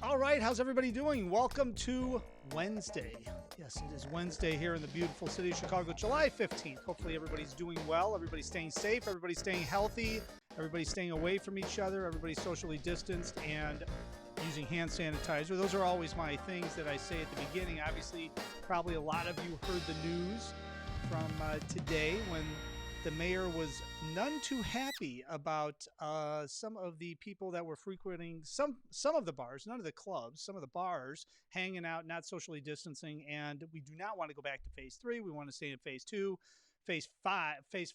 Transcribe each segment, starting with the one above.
All right, how's everybody doing? Welcome to Wednesday. Yes, it is Wednesday here in the beautiful city of Chicago, July 15th. Hopefully everybody's doing well, everybody's staying safe, everybody's staying healthy, everybody's staying away from each other, everybody's socially distanced and using hand sanitizer. Those are always my things that I say at the beginning. Obviously, probably a lot of you heard the news from today when the mayor was none too happy about some of the people that were frequenting some of the bars, none of the clubs, some of the bars, hanging out, not socially distancing. And we do not want to go back to phase 3. We want to stay in phase 2, phase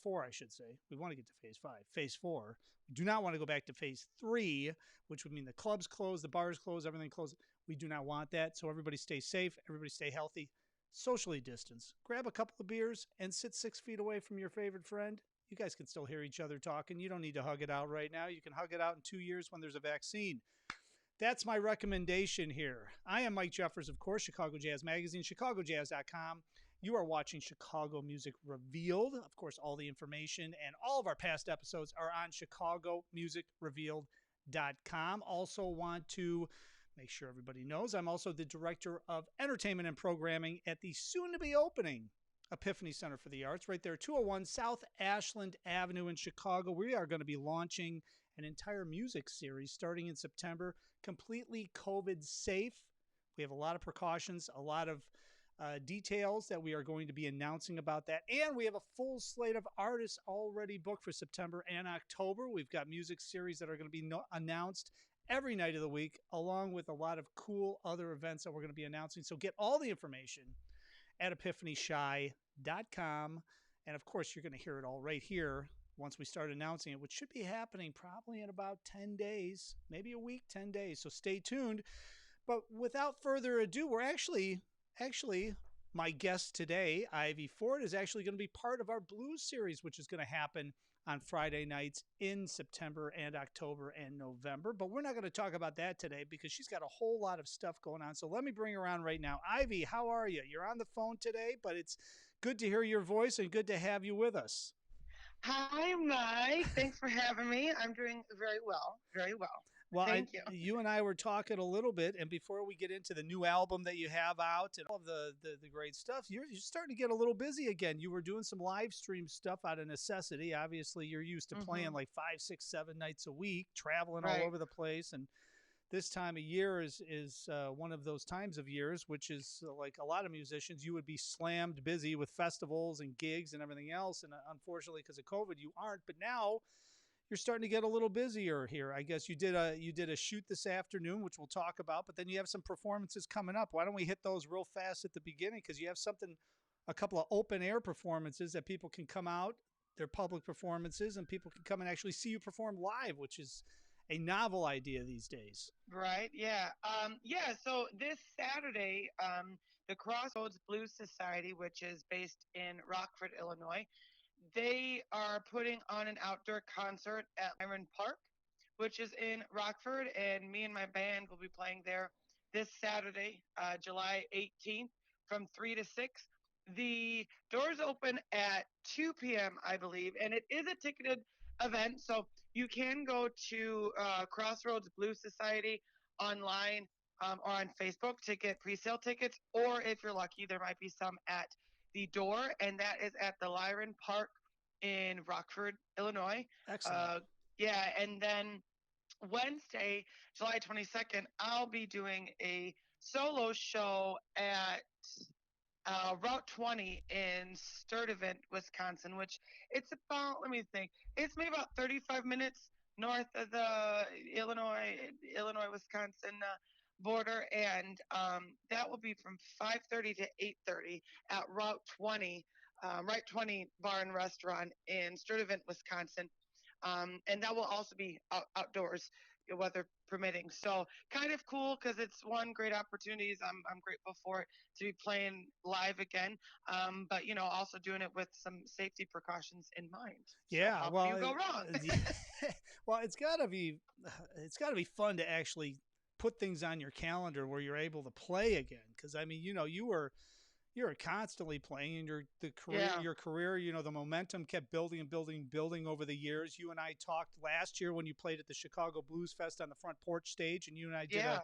4, I should say. We want to get to phase 5, phase 4. We do not want to go back to phase 3, which would mean the clubs close, the bars close, everything closed. We do not want that. So everybody stay safe, everybody stay healthy. Socially distance. Grab a couple of beers and sit 6 feet away from your favorite friend. You guys can still hear each other talking. You don't need to hug it out right now. You can hug it out in 2 years when there's a vaccine. That's my recommendation here. I am Mike Jeffers, of course, Chicago Jazz Magazine, chicagojazz.com. You are watching Chicago Music Revealed. Of course, all the information and all of our past episodes are on chicagomusicrevealed.com. Also want to make sure everybody knows I'm also the Director of Entertainment and Programming at the soon-to-be opening Epiphany Center for the Arts, right there, 201 South Ashland Avenue in Chicago. We are going to be launching an entire music series starting in September, completely COVID safe. We have a lot of precautions, a lot of details that we are going to be announcing about that. And we have a full slate of artists already booked for September and October. We've got music series that are going to be announced every night of the week, along with a lot of cool other events that we're going to be announcing. So get all the information at epiphanychi.com. And of course, you're going to hear it all right here once we start announcing it, which should be happening probably in about 10 days, maybe a week, 10 days. So stay tuned. But without further ado, we're actually, my guest today, Ivy Ford, is actually going to be part of our blues series, which is going to happen on Friday nights in September and October and November. But we're not going to talk about that today because she's got a whole lot of stuff going on. So let me bring her on right now. Ivy, how are you? You're on the phone today, but it's good to hear your voice and good to have you with us. Hi, Mike. Thanks for having me. I'm doing very well. Very well. Well, Thank you. you and I were talking a little bit, and before we get into the new album that you have out and all of the great stuff, you're starting to get a little busy again. You were doing some live stream stuff out of necessity. Obviously, you're used to playing like 5, 6, 7 nights a week, traveling all over the place, and this time of year is one of those times of years, which is like a lot of musicians, you would be slammed busy with festivals and gigs and everything else. And unfortunately, because of COVID, you aren't. But now you're starting to get a little busier here. I guess you did a shoot this afternoon, which we'll talk about. But then you have some performances coming up. Why don't we hit those real fast at the beginning? Because you have a couple of open air performances that people can come out. They're public performances, and people can come and actually see you perform live, which is a novel idea these days. Right. Yeah. So this Saturday, the Crossroads Blues Society, which is based in Rockford, Illinois, they are putting on an outdoor concert at Lyron Park, which is in Rockford, and me and my band will be playing there this Saturday, July 18th, from 3 to 6. The doors open at 2 p.m., I believe, and it is a ticketed event, so you can go to Crossroads Blues Society online or on Facebook to get pre-sale tickets, or if you're lucky, there might be some at the door, and that is at the Lyron Park in Rockford, Illinois. Excellent. And then Wednesday, July 22nd, I'll be doing a solo show at Route 20 in Sturtevant, Wisconsin, which it's about, let me think, it's maybe about 35 minutes north of the Wisconsin border, and that will be from 5:30 to 8:30 at Route 20, Route 20 Bar and Restaurant in Sturtevant, Wisconsin, and that will also be outdoors, weather permitting. So kind of cool because it's one great opportunities. I'm grateful for it to be playing live again, but also doing it with some safety precautions in mind. Yeah, so how well, can you go wrong? well, it's got to be fun to actually put things on your calendar where you're able to play again. Because I mean, you were constantly playing in your career, the momentum kept building and building over the years. You and I talked last year when you played at the Chicago Blues Fest on the front porch stage, and you and I did a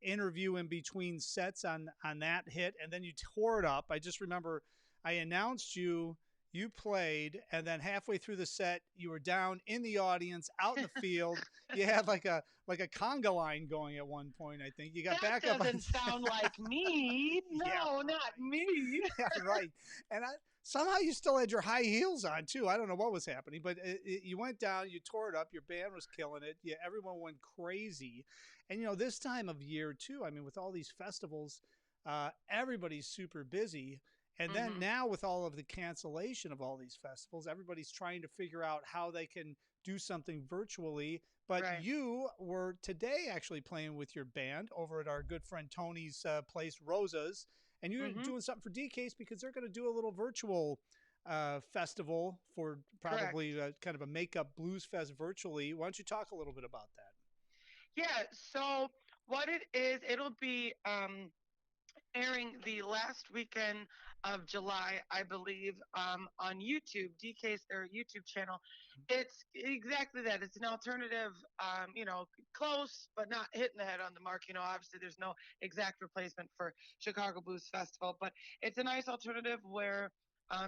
interview in between sets on that hit, and then you tore it up. I just remember I announced you. You played, and then halfway through the set, you were down in the audience, out in the field. You had like a conga line going at one point. I think you got That back up on. doesn't sound like me. Yeah, No, not right. me. Yeah, right. And somehow you still had your high heels on too. I don't know what was happening, but you went down, you tore it up. Your band was killing it. Yeah, everyone went crazy. And this time of year too. I mean, with all these festivals, everybody's super busy. And then now with all of the cancellation of all these festivals, everybody's trying to figure out how they can do something virtually. But Right. you were today actually playing with your band over at our good friend Tony's place, Rosa's, and you're Mm-hmm. doing something for DCase because they're going to do a little virtual festival for Correct. probably kind of a makeup blues fest virtually. Why don't you talk a little bit about that? Yeah. So what it is, it'll be airing the last weekend of July, I believe, on YouTube, DK's their YouTube channel. It's exactly that. It's an alternative, close but not hitting the head on the mark. Obviously there's no exact replacement for Chicago Blues Festival, but it's a nice alternative where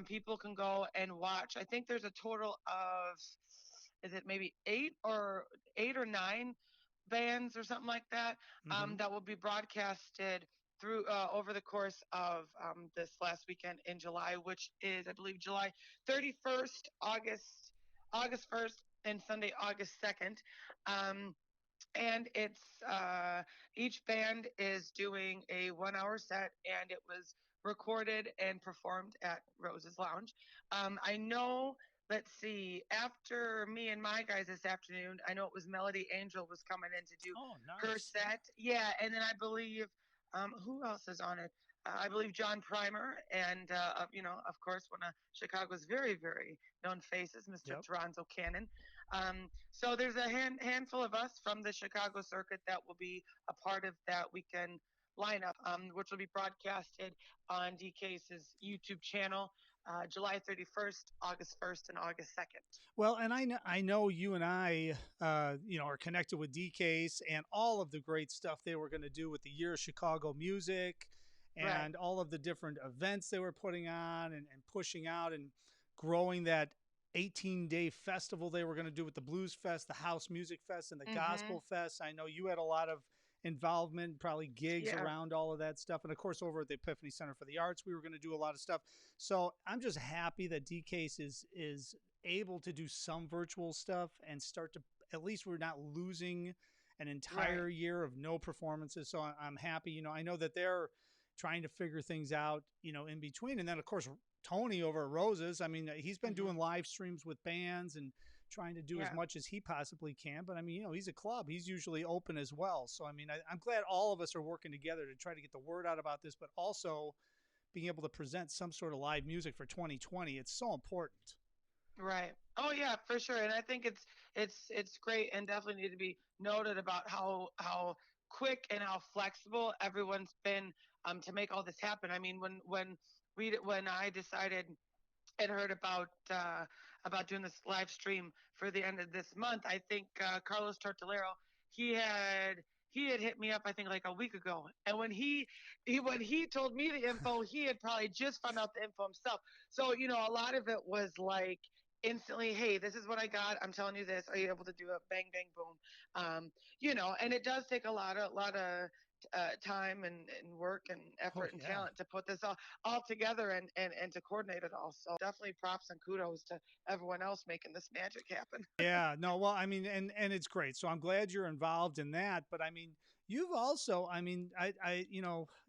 people can go and watch. I think there's a total of, is it maybe eight or nine bands or something like that, Mm-hmm. that will be broadcasted through over the course of this last weekend in July, which is, I believe, July 31st, August 1st, and Sunday, August 2nd. Um, and it's each band is doing a 1 hour set, and it was recorded and performed at Rose's Lounge. I know. Let's see. After me and my guys this afternoon, I know it was Melody Angel was coming in to do Oh, her nice. set. Yeah, and then I believe who else is on it? I believe John Primer, and of course, one of Chicago's very, very known faces, Mr. Yep. Toronzo Cannon. So there's a handful of us from the Chicago circuit that will be a part of that weekend lineup, which will be broadcasted on DK's YouTube channel, July 31st, August 1st, and August 2nd. Well, and I know you and I, are connected with DCase and all of the great stuff they were going to do with the Year of Chicago Music Right. and all of the different events they were putting on and pushing out and growing that 18-day festival they were going to do with the Blues Fest, the House Music Fest, and the Mm-hmm. Gospel Fest. I know you had a lot of involvement, probably gigs Yeah. around all of that stuff. And of course, over at the Epiphany Center for the Arts, we were going to do a lot of stuff. So I'm just happy that DCase is able to do some virtual stuff and start to, at least we're not losing an Right. entire year of no performances. So I'm happy. I know that they're trying to figure things out, in between. And then of course Tony over at Roses, I mean, he's been Mm-hmm. doing live streams with bands and trying to do as Yeah. much as he possibly can. But I mean, he's a club. He's usually open as well. So I mean, I'm glad all of us are working together to try to get the word out about this, but also being able to present some sort of live music for 2020. It's so important. Right. Oh yeah, for sure. And I think it's great and definitely need to be noted about how quick and how flexible everyone's been to make all this happen. I mean, when I decided and heard about doing this live stream for the end of this month, I think Carlos Tortolero he had he had hit me up I think like a week ago, and when he told me the info, he had probably just found out the info himself. So a lot of it was like instantly, hey, this is what I got. I'm telling you this. Are you able to do it? Bang, bang, boom. And it does take a lot of time and work and Oh effort and yeah. talent to put this all together and to coordinate it all. So definitely props and kudos to everyone else making this magic happen. Yeah, no, well, I mean, and it's great. So I'm glad you're involved in that. But I mean, you've also, I mean,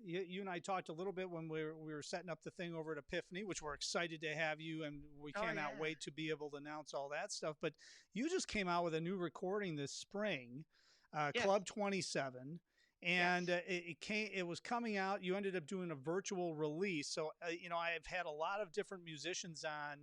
you and I talked a little bit when we were setting up the thing over at Epiphany, which we're excited to have you, and we Oh cannot yeah. wait to be able to announce all that stuff. But you just came out with a new recording this spring, Yes. Club 27. Yes. And it was coming out. You ended up doing a virtual release. So, I've had a lot of different musicians on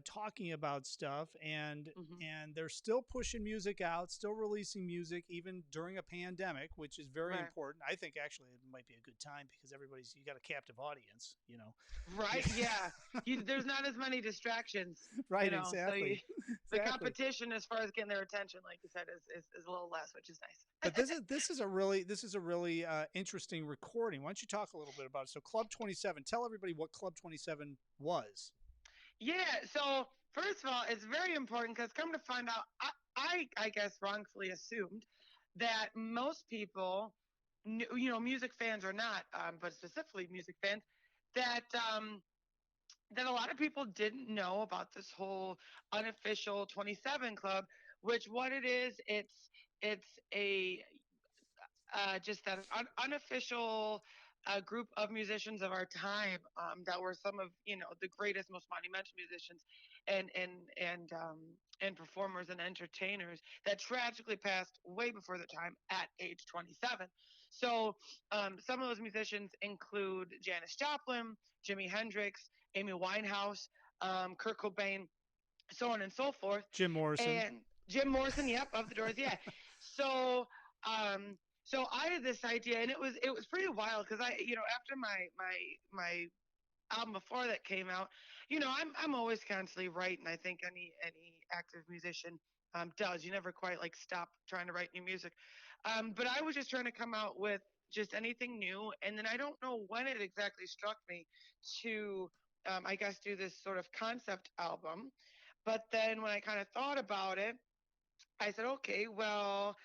talking about stuff, Hmm. and they're still pushing music out, still releasing music even during a pandemic, which is very Right. important. I think actually it might be a good time because you got a captive audience, you know. Right. Yeah. There's not as many distractions, Right, so exactly. the Exactly. competition as far as getting their attention, like you said, is a little less, which is nice. But this is a really interesting recording. Why don't you talk a little bit about it? So Club 27, tell everybody what Club 27 was. Yeah. So first of all, it's very important because come to find out, I guess wrongfully assumed that most people, music fans or not, but specifically music fans, that that a lot of people didn't know about this whole unofficial 27 club, which what it is, it's a just that unofficial group of musicians of our time that were some of the greatest, most monumental musicians and and and um, and performers and entertainers that tragically passed way before their time at age 27. So some of those musicians include Janis Joplin, Jimi Hendrix, Amy Winehouse, Kurt Cobain, so on and so forth, Jim Morrison. and Jim Morrison. Yep, of the Doors. Yeah. So, um, so I had this idea, and it was pretty wild because after my album before that came out, I'm always constantly writing. I think any active musician does. You never quite like stop trying to write new music. But I was just trying to come out with just anything new, and then I don't know when it exactly struck me to, I guess, do this sort of concept album. But then when I kind of thought about it, I said, okay, well,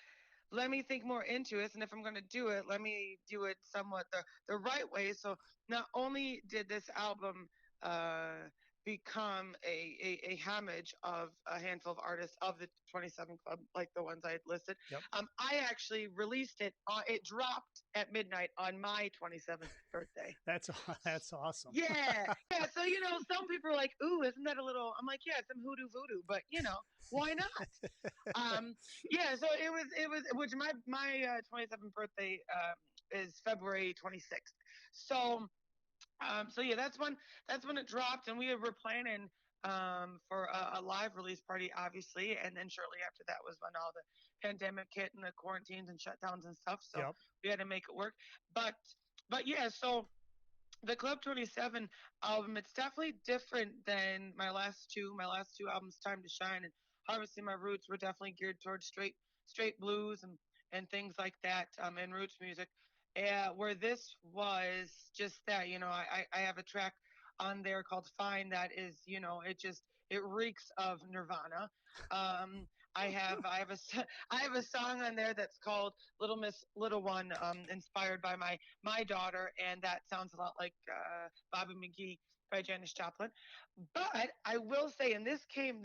let me think more into it. And if I'm going to do it, let me do it somewhat the right way. So not only did this album uh, become a homage of a handful of artists of the 27 Club, like the ones I had listed, Yep. I actually released it. It dropped at midnight on my 27th birthday. That's that's awesome. Yeah, yeah. So some people are like, "Ooh, isn't that a little?" I'm like, "Yeah, some hoodoo voodoo," but why not? Yeah. So it was which my 27th birthday is February 26th. So so yeah, that's when it dropped, and we were planning for a live release party, obviously, and then shortly after that was when all the pandemic hit and the quarantines and shutdowns and stuff. So Yep. we had to make it work. But but yeah, so the Club 27 album, it's definitely different than my last two. My last two albums, Time to Shine and Harvesting My Roots, were definitely geared towards straight blues and things like that, and roots music. Where this was just that, I have a track on there called Fine that is, it reeks of Nirvana. Um, I have a song on there that's called Little Miss Little One, inspired by my daughter, and that sounds a lot like Bobby McGee by Janis Joplin. But I will say, and this came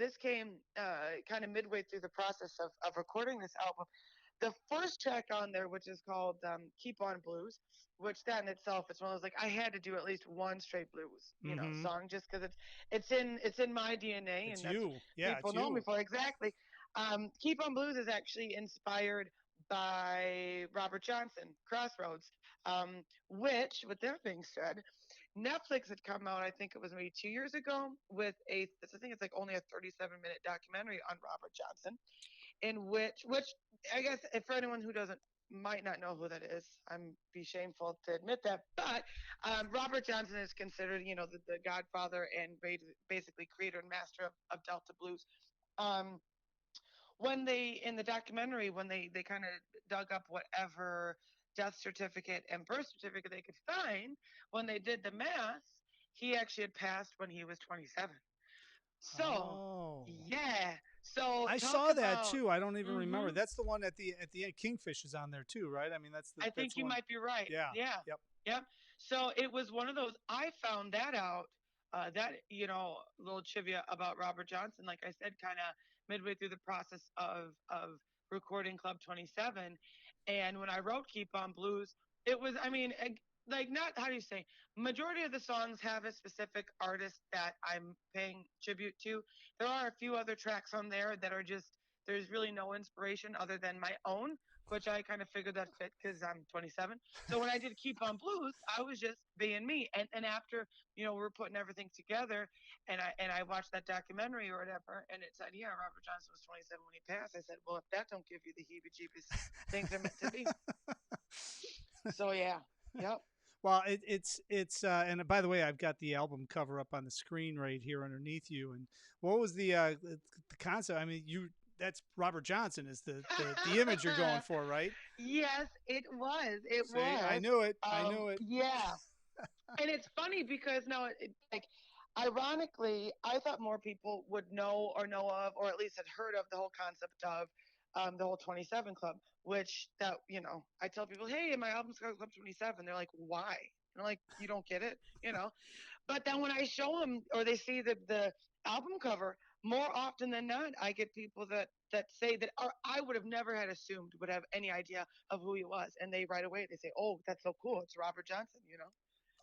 kind of midway through the process of recording this album. The first track on there, which is called "Keep On Blues," which that in itself is one of those, like, I had to do at least one straight blues, Mm-hmm. song, just because it's in my DNA, It's and that's you. Yeah, people it's know me you. for exactly. "Keep On Blues" is actually inspired by Robert Johnson, Crossroads, which, with that being said, Netflix had come out, I think it was maybe 2 years ago, with I think it's like only a 37-minute documentary on Robert Johnson, in which I guess if for anyone who doesn't might not know who that is, I'm be shameful to admit that, but Robert Johnson is considered, the godfather and basically creator and master of Delta blues. Um, when they in the documentary, when they kind of dug up whatever death certificate and birth certificate they could find, when they did the math, he actually had passed when he was 27. So Oh. yeah, so I talk saw that about. too. I don't even remember. Hmm. That's the one at the end. Kingfish is on there too, right? I mean, I that's think the you one. might be right. Yeah. Yeah. Yep. Yep. So it was one of those. I found that out. That little trivia about Robert Johnson, like I said, kind of midway through the process of recording Club 27, and when I wrote Keep On Blues, it was. I mean, like, not, how do you say? Majority of the songs have a specific artist that I'm paying tribute to. There are a few other tracks on there that are just, there's really no inspiration other than my own. which I kind of figured that fit because I'm 27. So when I did Keep on Blues, I was just being me. And after we're putting everything together, and I watched that documentary or whatever, and it said, yeah, Robert Johnson was 27 when he passed. I said, well, if that don't give you the heebie-jeebies, things are meant to be. So yeah, yep. Well, and by the way, I've got the album cover up on the screen right here underneath you. And what was the concept? I mean, you that's Robert Johnson is the image you're going for, right? Yes, it was. It See, I was. knew it. I knew it. Yeah. And it's funny because now, like, ironically, I thought more people would know of, or at least had heard of the whole concept of the whole 27 Club, which I tell people, hey, my album's called Club 27. They're like, why? And I'm like, you don't get it. But then when I show them or they see the album cover, more often than not, I get people that say that or I would have never had assumed would have any idea of who he was, and they right away they say, "Oh, that's so cool! It's Robert Johnson."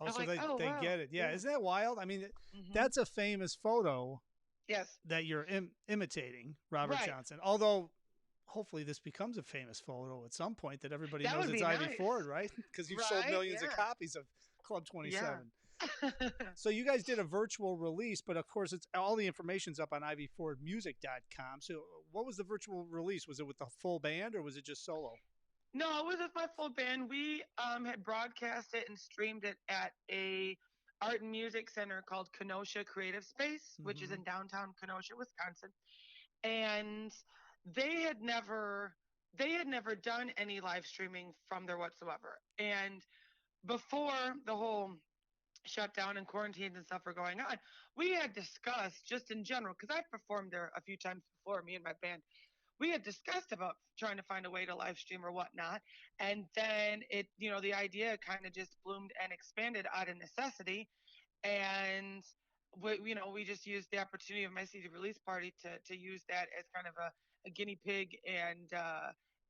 Oh, I'm so like, they "Oh they wow, get it. Yeah, yeah, isn't that wild? I mean, hmm that's a famous photo yes, that you're imitating Robert right." Johnson. Although, hopefully, this becomes a famous photo at some point that everybody That knows would it's be Ivy nice, Ford, right? Because you've sold right? millions of Yeah, copies of Club yeah. 27. So you guys did a virtual release, but of course, it's all the information's up on ivyfordmusic.com. So what was the virtual release? Was it with the full band or was it just solo? No, it was with my full band. We had broadcast it and streamed it at a art and music center called Kenosha Creative Space, which is Mm-hmm. in downtown Kenosha, Wisconsin. And they had never they had never done any live streaming from there whatsoever. And before the whole shutdown and quarantines and stuff were going on, we had discussed just in general because I've performed there a few times before, me and my band. We had discussed about trying to find a way to live stream or whatnot, and then the idea kind of just bloomed and expanded out of necessity, and we just used the opportunity of my CD release party to use that as kind of a guinea pig and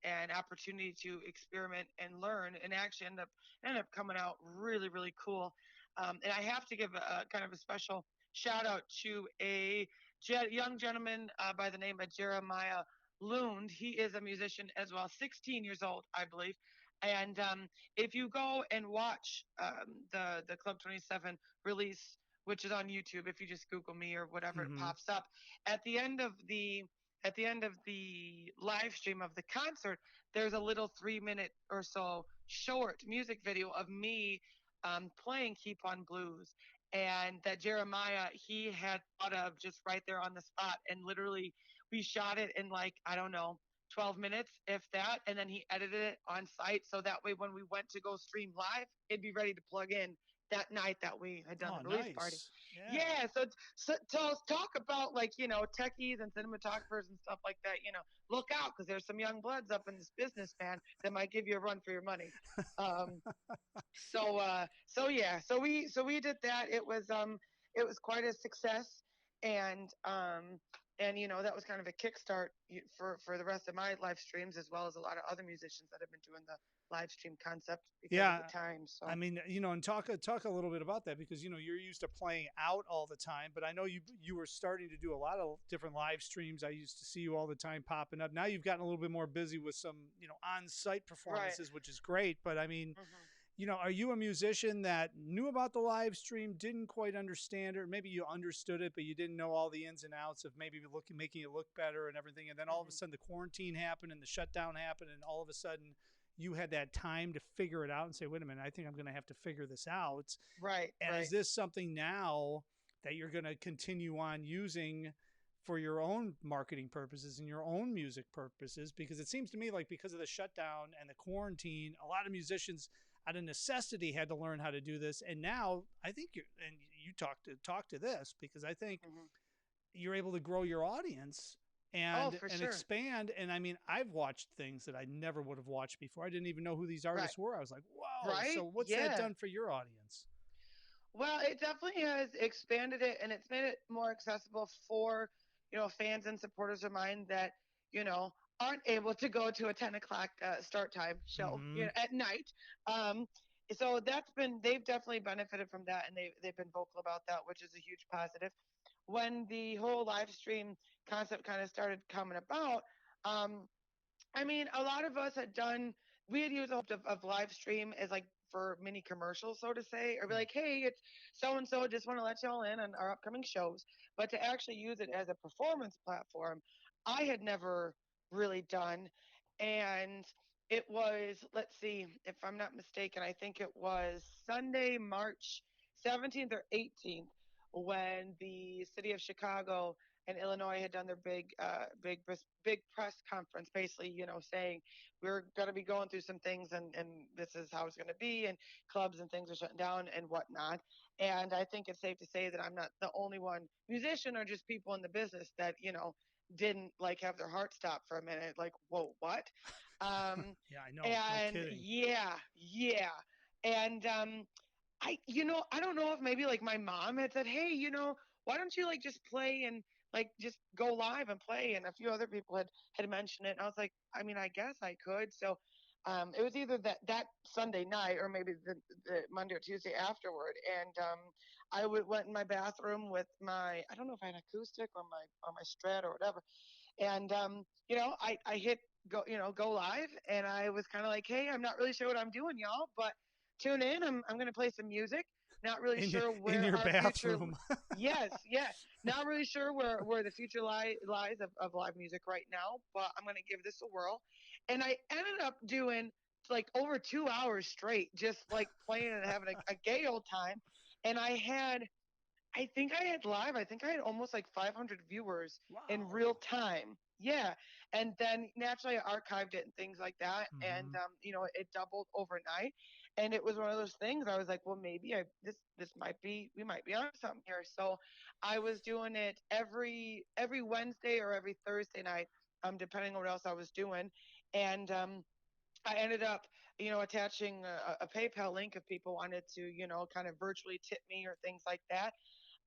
an opportunity to experiment and learn, and actually ended up coming out really really cool. And I have to give a kind of a special shout out to a young gentleman by the name of Jeremiah Lund. He is a musician as well, 16 years old, I believe. And if you go and watch the Club 27 release, which is on YouTube, if you just Google me or whatever, it Mm-hmm. pops up. At the end of the live stream of the concert, there's a little 3 minute or so short music video of me playing Keep on Blues. And that Jeremiah, he had thought of just right there on the spot. And literally, we shot it in like, I don't know, 12 minutes, if that. And then he edited it on site. So that way, when we went to go stream live, it'd be ready to plug in that night that we had done Oh, the release party. nice. Yeah. Yeah, so talk about like techies and cinematographers and stuff like that. Look out because there's some young bloods up in this business, man, that might give you a run for your money. Um, so we did that. It was quite a success, and that was kind of a kickstart for the rest of my live streams as well as a lot of other musicians that have been doing the live stream concept because of Yeah. the time. I So mean, and talk a little bit about that because you're used to playing out all the time, but I know you were starting to do a lot of different live streams. I used to see you all the time popping up. Now you've gotten a little bit more busy with some on-site right. performances, which is great. But I mean, hmm are you a musician that knew about the live stream, didn't quite understand it, or maybe you understood it, but you didn't know all the ins and outs of maybe making it look better and everything, and then all of a hmm sudden the quarantine happened and the shutdown happened, and all of a sudden you had that time to figure it out and say, wait a minute, I think I'm going to have to figure this out. Right. And is Right. this something now that you're going to continue on using for your own marketing purposes and your own music purposes? Because it seems to me like because of the shutdown and the quarantine, a lot of musicians out of necessity had to learn how to do this. And now I think you talk to this because I think hmm you're able to grow your audience Oh, and for and sure. expand. And I mean, I've watched things that I never would have watched before. I didn't even know who these Right. artists were. I was like, whoa. Right. So what's that Yeah. done for your audience? Well, it definitely has expanded it, and it's made it more accessible for fans and supporters of mine that you know aren't able to go to a 10 o'clock start time show Mm-hmm. at night. Um, so they've definitely benefited from that, and they've been vocal about that, which is a huge positive. When the whole live stream concept kind of started coming about, um, I mean, a lot of us had done, we had used the hope of live stream as like for mini commercials, so to say, or be Mm. like, hey, it's so and so, just want to let y'all in on our upcoming shows. But to actually use it as a performance platform, I had never really done. And it was, let's see, if I'm not mistaken, I think it was Sunday, March 17th or 18th, when the city of Chicago and Illinois had done their big press conference, basically, saying we're going to be going through some things, and this is how it's going to be, and clubs and things are shutting down and whatnot. And I think it's safe to say that I'm not the only one, musician or just people in the business, that didn't like have their heart stop for a minute, like, whoa, what? Um, Yeah, I know. No and kidding. yeah, yeah, and I don't know if maybe like my mom had said, hey, why don't you like just play and like just go live and play, and a few other people had mentioned it, and I was like, I mean, I guess I could. So it was either that Sunday night or maybe the Monday or Tuesday afterward, and went in my bathroom with my, I don't know if I had acoustic or my Strat or whatever, and I hit go live, and I was kind of like, hey, I'm not really sure what I'm doing, y'all, but tune in. I'm going to play some music. Not really sure In where your our future. bathroom. Yes, yeah. Not really sure where the future lies of live music right now, but I'm going to give this a whirl. And I ended up doing like over 2 hours straight, just like playing and having a gay old time. And I think I had live. I think I had almost like 500 viewers in Wow. real time. Yeah, and then naturally I archived it and things like that, and Hmm. it doubled overnight, and it was one of those things. I was like, well, maybe this might be, we might be on something here. So I was doing it every Wednesday or every Thursday night, depending on what else I was doing, and I ended up, attaching a PayPal link if people wanted to, kind of virtually tip me or things like that.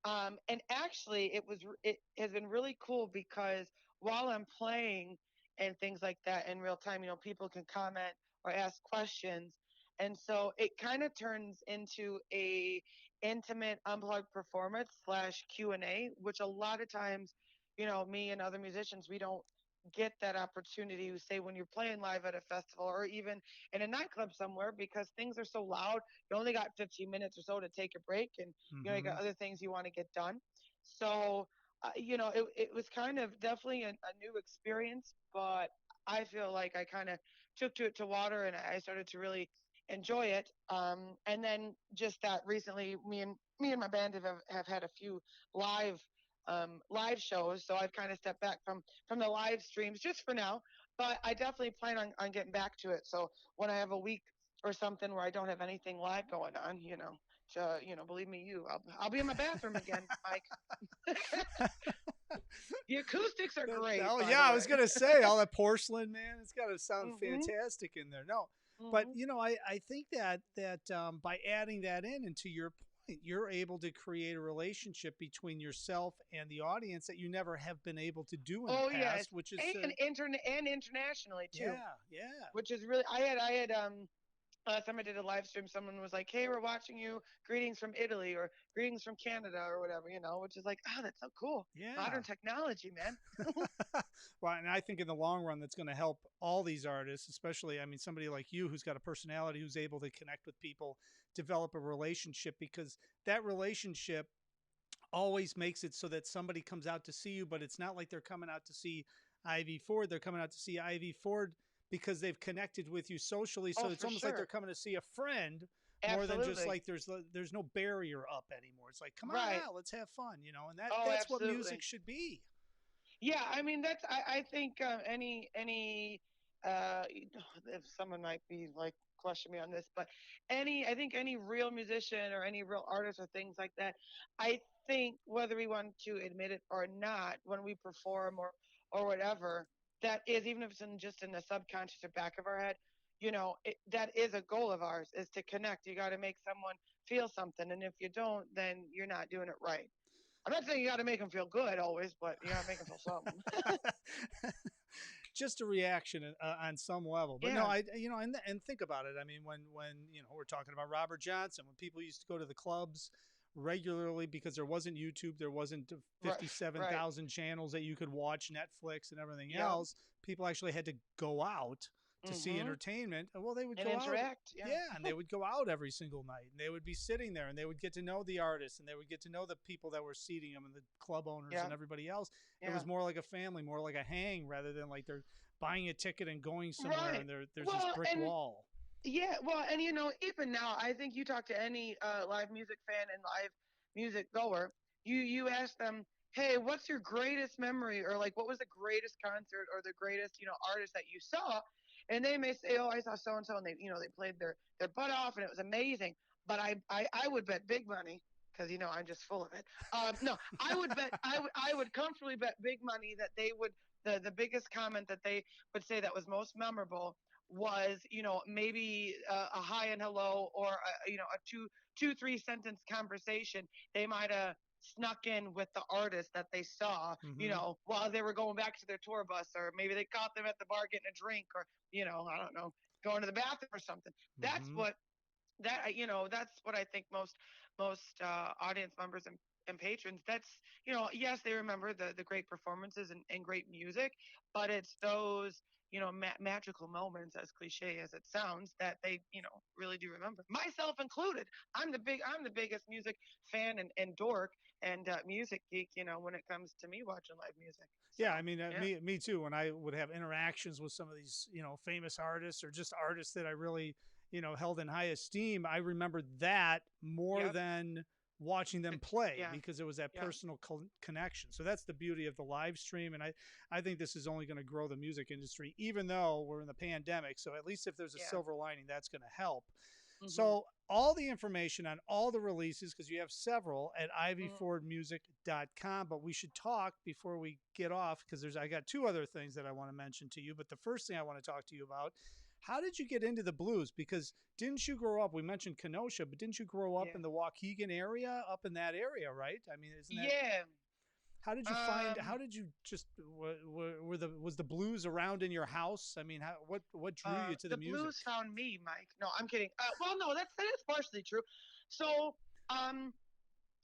And actually, it has been really cool because while I'm playing and things like that in real time, people can comment or ask questions, and so it kind of turns into a intimate unplugged performance slash Q&A, which a lot of times, me and other musicians, we don't get that opportunity, say, when you're playing live at a festival or even in a nightclub somewhere, because things are so loud. You only got 15 minutes or so to take a break, and you Hmm. got other things you want to get done. So it was kind of definitely a new experience, but I feel like I kind of took to it to water, and I started to really enjoy it. And then just that recently, me and my band have had a few live live shows, so I've kind of stepped back from the live streams just for now, but I definitely plan on getting back to it. So when I have a week or something where I don't have anything live going on, believe me, I'll be in my bathroom again, Mike. The acoustics are great, Oh by yeah, the I was way. gonna say all that porcelain, man. It's got to sound Mhm. fantastic in there. No, but Mhm. I think that by adding that in, and to your point, you're able to create a relationship between yourself and the audience that you never have been able to do in the Oh yes, past, which is and internationally too, yeah, yeah, which is really, I had last time I did a live stream, someone was like, "Hey, we're watching you. Greetings from Italy or greetings from Canada or whatever," which is like, oh, that's so cool. yeah. Modern technology, man. Well, and I think in the long run, that's going to help all these artists, especially, I mean, somebody like you who's got a personality, who's able to connect with people, develop a relationship, because that relationship always makes it so that somebody comes out to see you, but it's not like they're coming out to see Ivy Ford. They're coming out to see Ivy Ford because they've connected with you socially. So Oh, it's for almost like they're sure. coming to see a friend more than just Absolutely. like there's no barrier up anymore. It's like, come on Right. out, let's have fun, and Oh, that's what music absolutely. should be. Yeah, I mean that's I think any if someone might be like question me on this, but I think any real musician or any real artist or things like that, I think whether we want to admit it or not, when we perform or whatever, that is, even if it's just in the subconscious or back of our head, that is a goal of ours, is to connect. You got to make someone feel something, and if you don't, then you're not doing it right. I'm not saying you got to make them feel good always, but you got to make them feel something. Just a reaction on some level. But no, Yeah. and think about it. I mean, when we're talking about Robert Johnson, when people used to go to the clubs, regularly because there wasn't YouTube, there wasn't Right. Right. 57,000 channels that you could watch, Netflix and everything Yep. else. People actually had to go out to see Mm-hmm. entertainment. Well, they would And go out. interact. Yeah. Yeah, and they would go out every single night and they would be sitting there and they would get to know the artists and they would get to know the people that were seating them and the club owners Yeah. and everybody else. It Yeah. was more like a family, more like a hang rather than like they're buying a ticket and going somewhere Right. and there's this Well, brick and wall. yeah, well, and even now, I think you talk to any live music fan and live music goer, you ask them, hey, what's your greatest memory, or like, what was the greatest concert or the greatest, artist that you saw, and they may say, oh, I saw so and so, and they played their butt off, and it was amazing. But I would bet big money, because I'm just full of it. No, I would bet I would comfortably bet big money that they would the biggest comment that they would say that was most memorable was maybe a hi and hello, or a two three sentence conversation they might have snuck in with the artist that they saw, Mm-hmm. while they were going back to their tour bus, or maybe they caught them at the bar getting a drink, or I don't know, going to the bathroom or something. That's Mm-hmm. what that's what I think most audience members and patrons. That's yes, they remember the great performances and great music, but it's those magical moments, as cliche as it sounds, that they really do remember. Myself included. I'm the biggest music fan and dork and music geek. When it comes to me watching live music. So Yeah, I mean, yeah, me too. When I would have interactions with some of these, famous artists or just artists that I really, held in high esteem, I remembered that more yep, than watching them it, play yeah, because it was that yeah, personal connection. So that's the beauty of the live stream, and I think this is only going to grow the music industry, even though we're in the pandemic. So at least if there's a yeah. silver lining, that's going to help. Mhm. So all the information on all the releases, because you have several at Mhm. ivyfordmusic.com, but we should talk before we get off because I got two other things that I want to mention to you. But the first thing I want to talk to you about, how did you get into the blues? Because didn't you grow up, we mentioned Kenosha, but didn't you grow up Yeah. in the Waukegan area, up in that area, right? I mean, isn't that Yeah. how did you find? How Um. did you just were the was the blues around in your house? I mean, what drew you to the The music? blues found me, Mike. No, I'm kidding. Well, no, that is partially true. So, um,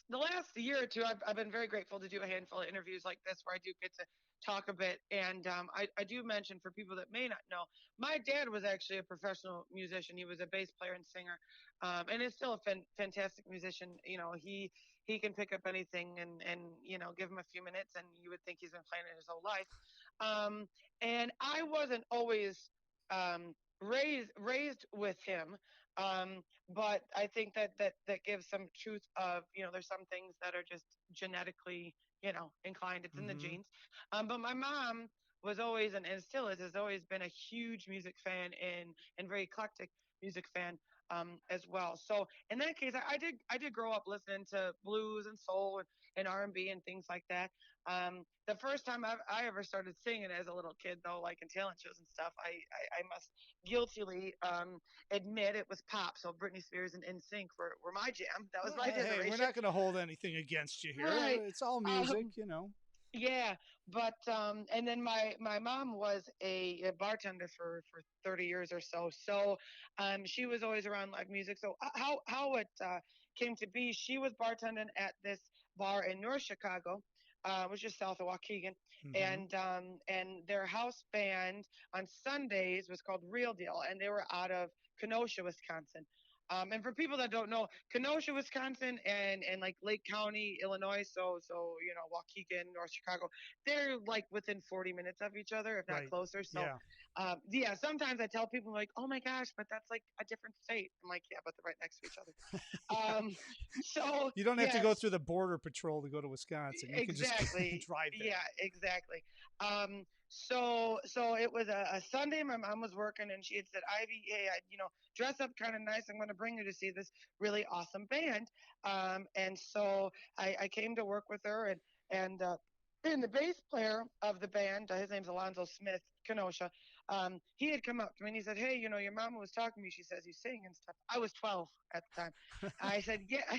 the last year or two, I've been very grateful to do a handful of interviews like this where I do get to talk a bit. And I do mention, for people that may not know, my dad was actually a professional musician. He was a bass player and singer, and is still a fantastic musician. He can pick up anything, and give him a few minutes and you would think he's been playing it his whole life. Um, and I wasn't always raised with him. But I think that gives some truth of, there's some things that are just genetically, inclined. It's in the Mm-hmm. genes. But my mom was always, and still is, has always been a huge music fan and very eclectic music fan, as well. So in that case, I did grow up listening to blues and soul and R&B and things like that. The first time I ever started singing as a little kid, though, like in talent shows and stuff, I must guiltily admit it was pop. So Britney Spears and NSYNC were my jam. That was Well, my hey, we're generation. not going to hold anything Right. against you here. It's all music, you know. Yeah, but and then my mom was a bartender for 30 years or so. So she was always around live music. So how it came to be, she was bartending at this bar in North Chicago, which is south of Waukegan, Mm-hmm. and their house band on Sundays was called Real Deal, and they were out of Kenosha, Wisconsin. And for people that don't know, Kenosha, Wisconsin, and like Lake County, Illinois, so Waukegan, North Chicago, they're like within 40 minutes of each other, if not Right. closer. So, Yeah. yeah, sometimes I tell people like, "Oh my gosh, but that's like a different state." I'm like, "Yeah, but they're right next to each other." Um, so You don't have to yeah, go through the border patrol to go to Wisconsin. You can just exactly. drive Yeah, there. exactly. So it was a Sunday. My mom was working, and she had said, "Ivy, hey, dress up kind of nice. I'm going to bring you to see this really awesome band." And so I came to work with her, and the bass player of the band, his name's Alonzo Smith, Kenosha. He had come up to me and he said, "Hey, your mama was talking to me. She says you sing and stuff." I was 12 at the time. I said, "Yeah."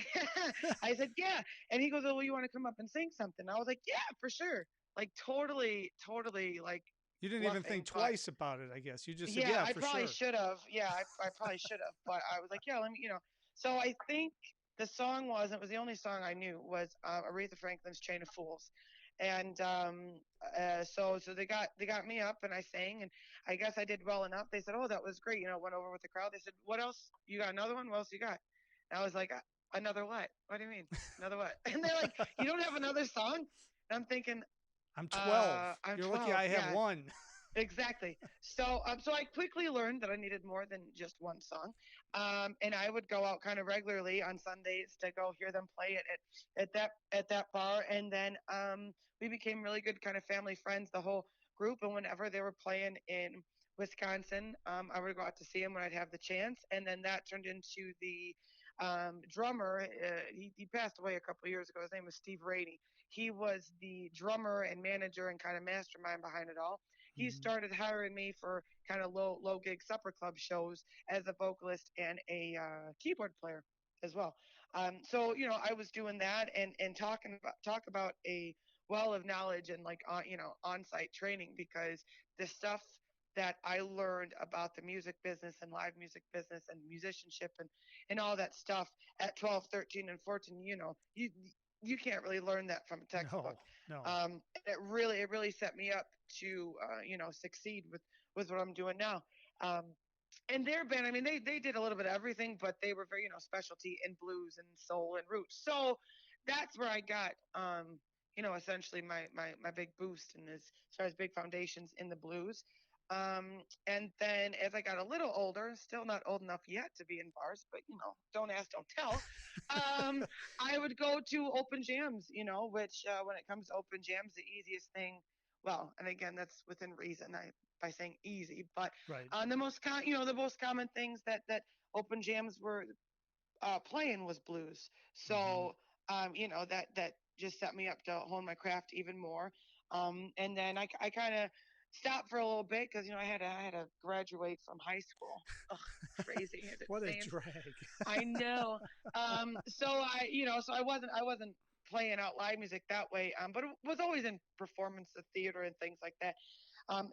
I said, "Yeah." And he goes, "Oh, well, you want to come up and sing something?" I was like, "Yeah, for sure." Like totally like You didn't even think bluffing, but twice about it, I guess. You just said, yeah, yeah, I for probably sure. should have. Yeah, I probably should have, but I was like, "Yeah, let me." So I think the song was, it was the only song I knew, was Aretha Franklin's Chain of Fools. And so they got me up and I sang, and I guess I did well enough. They said, "Oh, that was great." Went over with the crowd. They said, "What else? You got another one? What else you got?" And I was like, "Another what? What do you mean? Another what?" And they're like, "You don't have another song?" And I'm thinking, I'm 12. I'm You're lucky 12. I have Yeah, one. exactly. So I quickly learned that I needed more than just one song, and I would go out kind of regularly on Sundays to go hear them play it at that bar, and then we became really good kind of family friends, the whole group. And whenever they were playing in Wisconsin, I would go out to see them when I'd have the chance, and then that turned into the drummer. He passed away a couple of years ago. His name was Steve Rainey. He was the drummer and manager and kind of mastermind behind it all. He Mhm. started hiring me for kind of low gig supper club shows as a vocalist and a keyboard player as well. So I was doing that and talk about a well of knowledge and like on site training, because the stuff that I learned about the music business and live music business and musicianship and all that stuff at 12, 13, and 14, you can't really learn that from a textbook. No, no. It really set me up to succeed with what I'm doing now. Um, and their band, I mean, they did a little bit of everything, but they were very specialty in blues and soul and roots. So that's where I got essentially my big boost in this, as far as big foundations in the blues. And then as I got a little older, still not old enough yet to be in bars, but don't ask, don't tell. Um, I would go to open jams, which when it comes to open jams, the easiest thing, well, and again, that's within reason. By saying easy, but Right. the most common things that open jams were playing was blues. Mhm. So that just set me up to hone my craft even more. And then I kind of stopped for a little bit because I had to graduate from high school. Ugh, crazy as it What a seems. drag. I know. So I wasn't playing out live music that way. But it was always in performance of theater and things like that.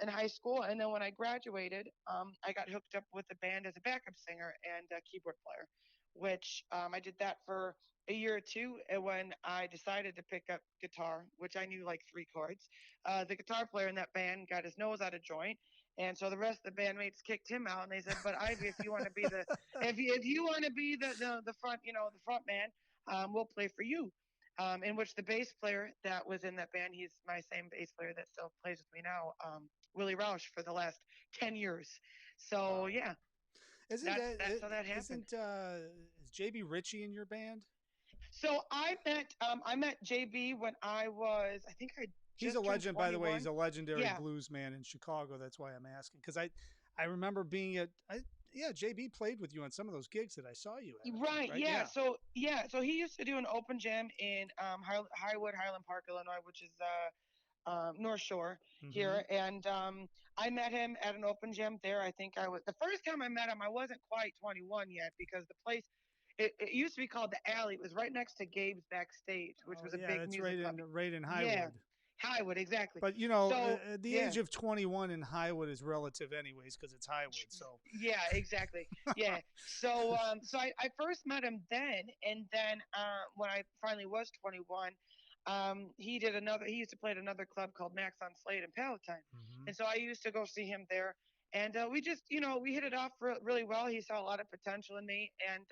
In high school, and then when I graduated, I got hooked up with a band as a backup singer and a keyboard player, which I did that for a year or two. And when I decided to pick up guitar, which I knew like three chords, the guitar player in that band got his nose out of joint. And so the rest of the bandmates kicked him out, and they said, "But Ivy, if you want to be the if you want to be the front the front man, we'll play for you." In which the bass player that was in that band, he's my same bass player that still plays with me now, Willie Roush, for the last 10 years. So Wow. yeah, Isn't that's how that happened. isn't is JB Ritchie in your band? So I met JB when I think I He's a just turned legend, by the way. He's 21. a legendary Yeah, blues man in Chicago. That's why I'm asking, because I remember being at yeah, JB played with you on some of those gigs that I saw you at. I think, right. right? Yeah. Yeah. So he used to do an open jam in Highwood, Highland Park, Illinois, which is North Shore Mm-hmm. here, and I met him at an open gym there. I think I was the first time I met him. I wasn't quite 21 yet, because the place, it used to be called the Alley. It was right next to Gabe's Backstage, which Oh was a yeah, big that's music club. right in Yeah, Highwood. Highwood, exactly. But So the yeah, age of 21 in Highwood is relative, anyways, because it's Highwood. So yeah, exactly. Yeah. So I first met him then, and then when I finally was 21, he used to play at another club called Max on Slade in Palatine, hmm and so I used to go see him there, and we just we hit it off really well. He saw a lot of potential in me, and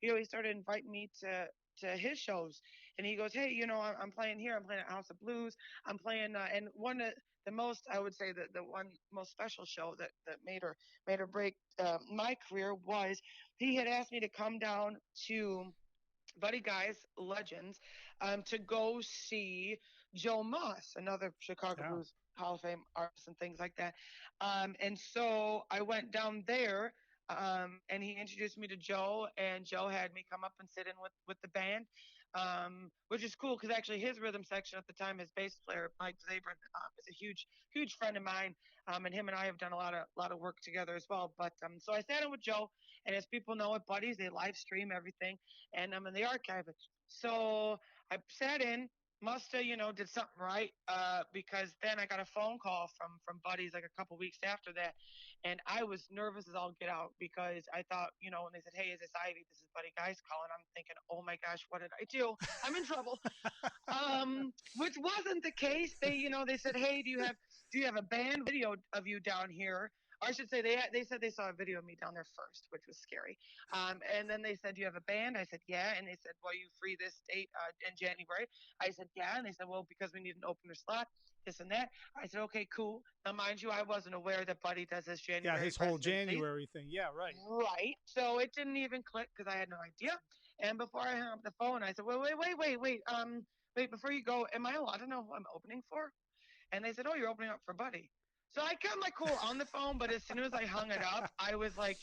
he started inviting me to his shows, and he goes, "Hey, I'm playing here. I'm playing at House of Blues. I'm playing," and one of the most, I would say, that the one most special show that made or break my career was, he had asked me to come down to Buddy Guy's Legends, to go see Joe Moss, another Chicago yeah. Blues Hall of Fame artist and things like that. And so I went down there, and he introduced me to Joe, and Joe had me come up and sit in with the band, which is cool because actually his rhythm section at the time, his bass player Mike Zabrin, is a huge friend of mine, and him and I have done a lot of work together as well. But so I sat in with Joe, and as people know at Buddies, they live stream everything, and I'm in the archive. So I sat in. must have, did something right. Because then I got a phone call from buddies like a couple weeks after that, and I was nervous as all get out because I thought, when they said, "Hey, is this Ivy? This is Buddy Guys calling." I'm thinking, "Oh my gosh, what did I do? I'm in trouble." Which wasn't the case. They said, "Hey, do you have a band video of you down here?" Or I should say, they said they saw a video of me down there first, which was scary. And then they said, "Do you have a band?" I said, "Yeah." And they said, "Well, you free this date in January?" I said, "Yeah." And they said, "Well, because we need an opener slot, this and that." I said, "Okay, cool." Now, mind you, I wasn't aware that Buddy does this Yeah, January his whole residency. January thing. Yeah, right. Right. So it didn't even click because I had no idea. And before I hung up the phone, I said, wait. Wait, before you go, am I allowed to know who I'm opening for? And they said, "Oh, you're opening up for Buddy." So I kept my cool on the phone, but as soon as I hung it up, I was like,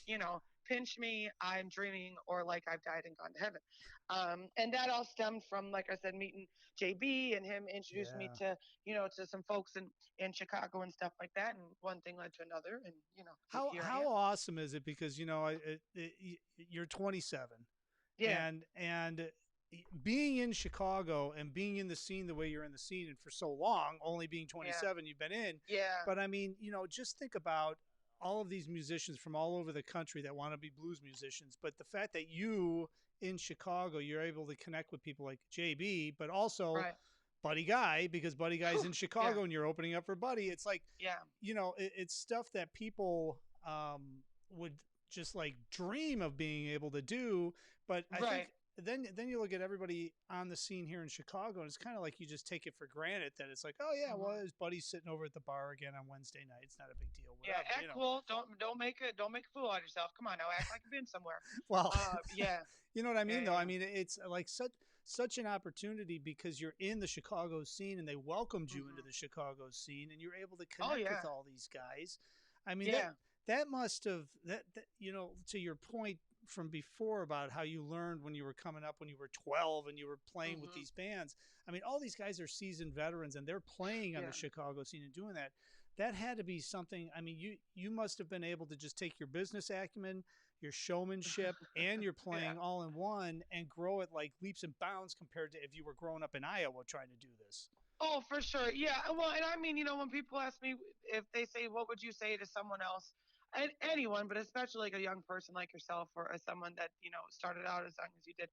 pinch me, I'm dreaming, or like I've died and gone to heaven. And that all stemmed from, like I said, meeting JB and him introduced me Yeah. to some folks in Chicago and stuff like that. And one thing led to another. And, here I How am. awesome is it? Because you're 27, Yeah. and being in Chicago and being in the scene the way you're in the scene, and for so long, only being Yeah. 27, you've been in. Yeah. But I mean, just think about all of these musicians from all over the country that want to be blues musicians. But the fact that you in Chicago, you're able to connect with people like JB, but also Right. Buddy Guy, because Buddy Guy's Whew. in Yeah. Chicago and you're opening up for Buddy. It's like, Yeah. it's stuff that people would just like dream of being able to do. But I think Right. then you look at everybody on the scene here in Chicago, and it's kind of like you just take it for granted that it's like, oh yeah, well, Hmm. his buddy's sitting over at the bar again on Wednesday night. It's not a big deal, Yeah. whatever, Act cool. Don't make a fool out of yourself. Come on now. Act like you've been somewhere. Well, Yeah. you know what I Yeah. mean, though. Yeah. I mean, it's like such an opportunity because you're in the Chicago scene and they welcomed you into Hmm. the Chicago scene and you're able to Oh connect with yeah. all these guys. I mean Yeah. that must have that to your point from before about how you learned when you were coming up when you were 12 and you were playing with Hmm. these bands. I mean, all these guys are seasoned veterans and they're playing on the Yeah. Chicago scene and doing that. That had to be something. I mean, you must have been able to just take your business acumen, your showmanship, and your Yeah. playing all in one and grow it like leaps and bounds compared to if you were growing up in Iowa trying to do this. Oh, for sure. Yeah. Well, and I mean, when people ask me if they say, "What would you say to someone else?" And anyone, but especially like a young person like yourself, or as someone that started out as young as you did,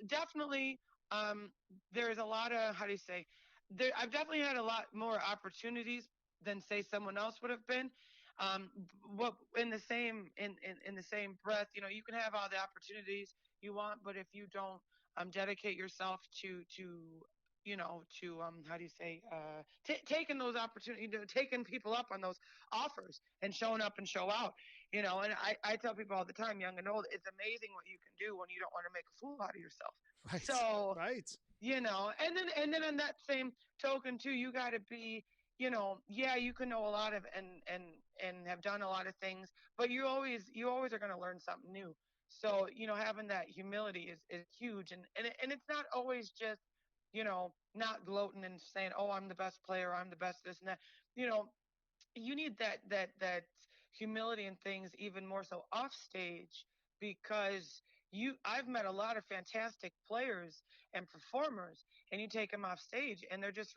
definitely. Um, there's a lot of, how do you say? I've definitely had a lot more opportunities than say someone else would have been. What in the same breath, you can have all the opportunities you want, but if you don't dedicate yourself to how do you say taking those opportunities, taking people up on those offers and showing up and show out. And I tell people all the time, young and old, it's amazing what you can do when you don't want to make a fool out of yourself. Right. So, Right. and then on that same token too, you got to be, yeah, you can know a lot of and have done a lot of things, but you always are going to learn something new. So, having that humility is huge, and it's not always just, not gloating and saying, "Oh, I'm the best player, I'm the best this and that." You know, you need that humility and things even more so off stage, because I've met a lot of fantastic players and performers, and you take them off stage and they're just,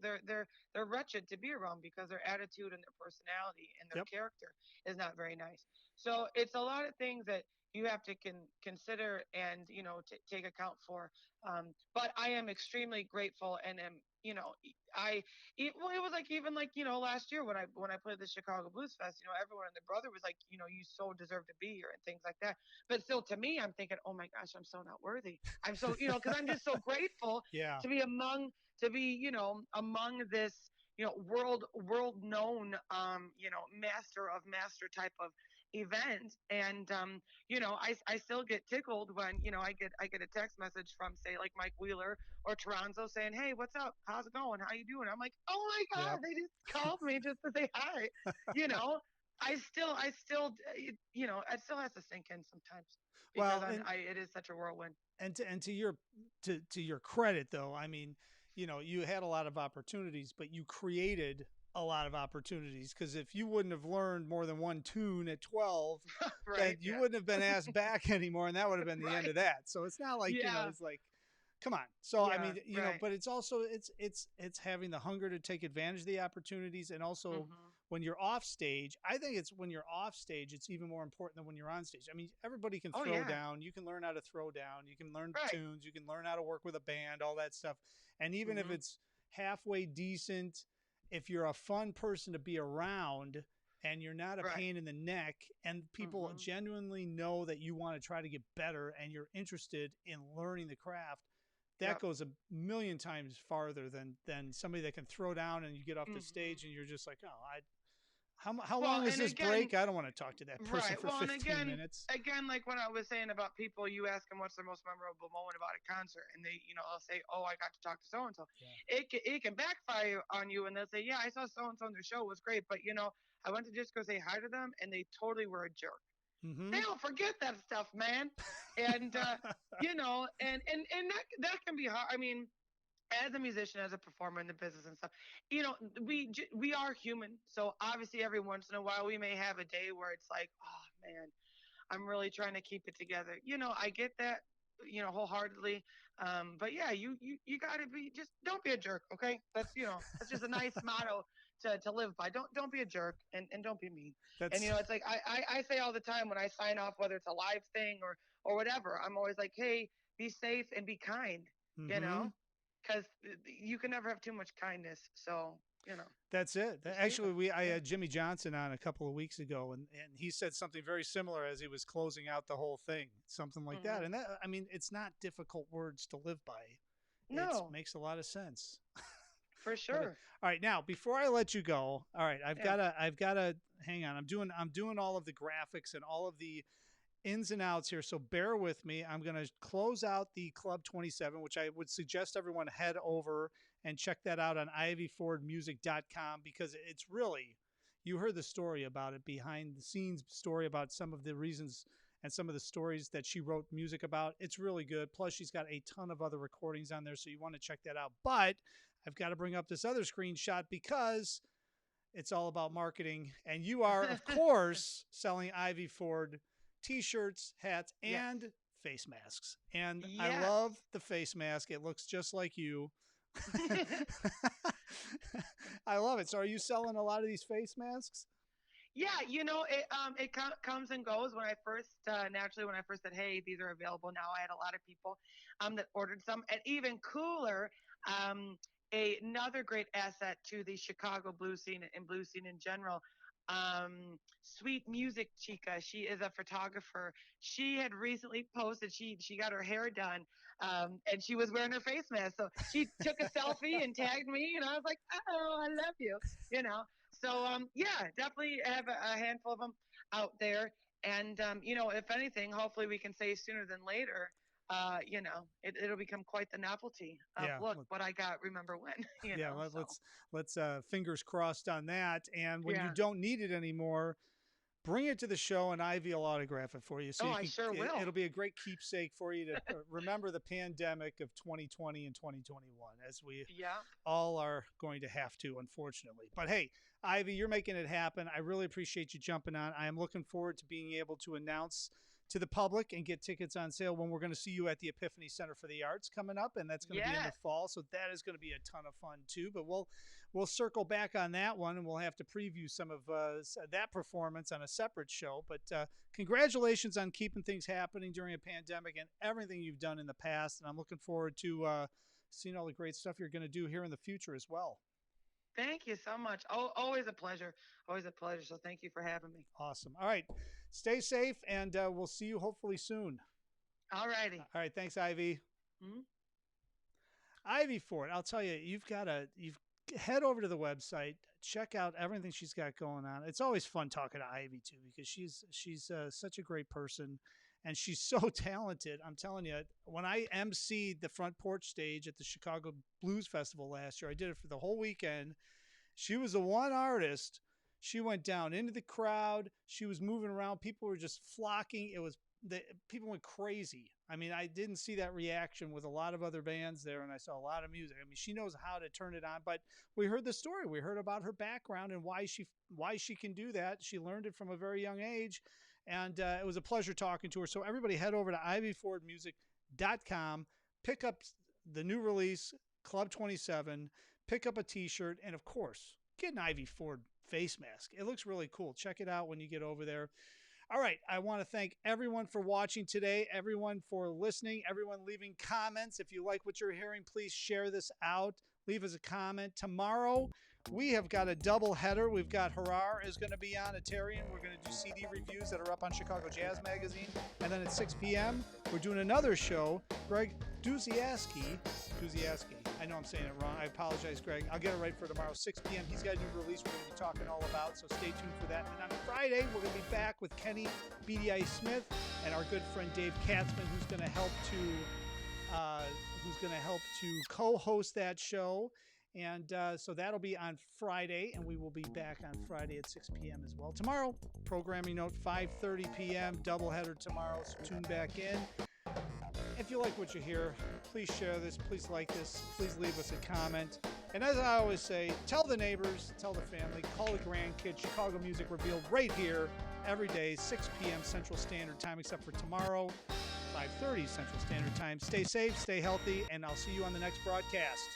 they're wretched to be around because their attitude and their personality and their Yep. character is not very nice. So it's a lot of things that you have to consider and take account for. But I am extremely grateful and am, I it was like, even like, last year when I played the Chicago Blues Fest, everyone and their brother was like, you so deserve to be here and things like that. But still, to me, I'm thinking, oh my gosh, I'm so not worthy. I'm so, because I'm just so grateful Yeah. to be among this, world known, master of master type of event. And I still get tickled when I get a text message from, say, like Mike Wheeler or Toronto saying, "Hey, what's up? How's it going? How you doing?" I'm like, "Oh my Yep. god, they just called me just to say hi." You know, it still has to sink in sometimes because Well, it is such a whirlwind. and to your to your credit though, I mean, you had a lot of opportunities, but you created a lot of opportunities because if you wouldn't have learned more than one tune at 12, then Right? you Yeah. wouldn't have been asked back anymore, and that would have been the end Right. of that. So it's not like, Yeah. it's like Come on. So I Yeah, mean, right. but it's also it's having the hunger to take advantage of the opportunities, and also Mhm. when you're off stage. I think it's when you're off stage, it's even more important than when you're on stage. I mean, everybody can Oh throw yeah. down. You can learn how to throw down. You can learn Right. tunes. You can learn how to work with a band. All that stuff. And even if Mhm. it's halfway decent, if you're a fun person to be around and you're not a Right. pain in the neck, and people Mhm. genuinely know that you want to try to get better and you're interested in learning the craft, that Yep. goes a million times farther than somebody that can throw down and you get off the Mhm. stage and you're just like, oh, how Well, long is and this again, break? I don't want to talk to that person right. for Well, and 15 minutes. again, like when I was saying about people, you ask them what's their most memorable moment about a concert, and they, they'll say, "Oh, I got to talk to so and so." Yeah. It can backfire on you, and they'll say, "Yeah, I saw so and so on their show, it was great, but I went to just go say hi to them, and they totally were a jerk." They Mm-hmm. don't forget that stuff, man. And and that can be hard. I mean, as a musician, as a performer in the business and stuff, we are human. So obviously, every once in a while, we may have a day where it's like, oh man, I'm really trying to keep it together. I get that, wholeheartedly. But yeah, you got to be, just don't be a jerk, okay? That's just a nice motto to live by. Don't be a jerk, and don't be mean. And That's it's like I say all the time when I sign off, whether it's a live thing or whatever, I'm always like, hey, be safe and be kind, you mm-hmm. know, because you can never have too much kindness. So That's it. be safe. Actually, I Yeah. had Jimmy Johnson on a couple of weeks ago, and he said something very similar as he was closing out the whole thing, something like that. Hmm. And that, I mean, it's not difficult words to live by. It No, makes a lot of sense. for Love it. sure. All right, now before I let you go, all right, Yeah. I've gotta hang on. I'm doing all of the graphics and all of the ins and outs here. So bear with me. I'm going to close out the Club 27, which I would suggest everyone head over and check that out on ivyfordmusic.com, because it's really, you heard the story about it, behind the scenes story about some of the reasons and some of the stories that she wrote music about. It's really good. Plus, she's got a ton of other recordings on there, so you want to check that out. But I've got to bring up this other screenshot because it's all about marketing. And you are, of course, selling Ivy Ford t-shirts, hats, Yes. and face masks. And I Yes. love the face mask. It looks just like you. I love it. So are you selling a lot of these face masks? Yeah, it comes and goes. When I first naturally when I first said, "Hey, these are available now," I had a lot of people that ordered some, and even cooler, um, another great asset to the Chicago blues scene and blues scene in general. Sweet Music Chica. She is a photographer. She had recently posted. She got her hair done, and she was wearing her face mask. So she took a selfie and tagged me, and I was like, "Oh, I love you," you know. So yeah, definitely have a handful of them out there, and if anything, hopefully we can say sooner than later. It'll become quite the novelty of, Yeah. look what I got. Remember when? Yeah, So let's fingers crossed on that. And when you yeah. don't need it anymore, bring it to the show and Ivy will autograph it for you. So Oh, you I can, sure will. it'll be a great keepsake for you to remember the pandemic of 2020 and 2021, as we Yeah. all are going to have to, unfortunately. But hey, Ivy, you're making it happen. I really appreciate you jumping on. I am looking forward to being able to announce to the public and get tickets on sale when we're going to see you at the Epiphany Center for the Arts coming up, and that's going to be in the Yes. fall. So that is going to be a ton of fun too. But we'll circle back on that one, and we'll have to preview some of that performance on a separate show. But congratulations on keeping things happening during a pandemic and everything you've done in the past. And I'm looking forward to seeing all the great stuff you're going to do here in the future as well. Thank you so much. Oh, always a pleasure. Always a pleasure. So thank you for having me. Awesome. All right. Stay safe, and we'll see you hopefully soon. All righty. All right. Thanks, Ivy. Mm-hmm. Ivy Ford, I'll tell you, you've head over to the website, check out everything she's got going on. It's always fun talking to Ivy too, because she's such a great person, and she's so talented. I'm telling you, when I emceed the front porch stage at the Chicago Blues Festival last year, I did it for the whole weekend. She was the one artist. She went down into the crowd. She was moving around. People were just flocking. People went crazy. I mean, I didn't see that reaction with a lot of other bands there, and I saw a lot of music. I mean, she knows how to turn it on. But we heard the story. We heard about her background and why she can do that. She learned it from a very young age, and it was a pleasure talking to her. So everybody, head over to ivyfordmusic.com, pick up the new release, Club 27, pick up a t-shirt, and of course, get an Ivy Ford face mask. It looks really cool. Check it out when you get over there. All right, I want to thank everyone for watching today, everyone for listening, everyone leaving comments. If you like what you're hearing, please share this out. Leave us a comment. Tomorrow, we have got a double header. We've got Harar is going to be on, Atarian. We're going to do CD reviews that are up on Chicago Jazz Magazine. And then at 6 p.m., we're doing another show. Greg Duziaski. I know I'm saying it wrong. I apologize, Greg. I'll get it right for tomorrow, 6 p.m. He's got a new release we're going to be talking all about, so stay tuned for that. And on Friday, we're going to be back with Kenny BDI Smith and our good friend Dave Katzman, who's going to help to co-host that show. And so that'll be on Friday, and we will be back on Friday at 6 p.m. as well. Tomorrow, programming note, 5:30 p.m., doubleheader tomorrow, so tune back in. If you like what you hear, please share this, please like this, please leave us a comment. And as I always say, tell the neighbors, tell the family, call the grandkids. Chicago Music Revealed right here every day, 6 p.m. Central Standard Time, except for tomorrow, 5:30 Central Standard Time. Stay safe, stay healthy, and I'll see you on the next broadcast.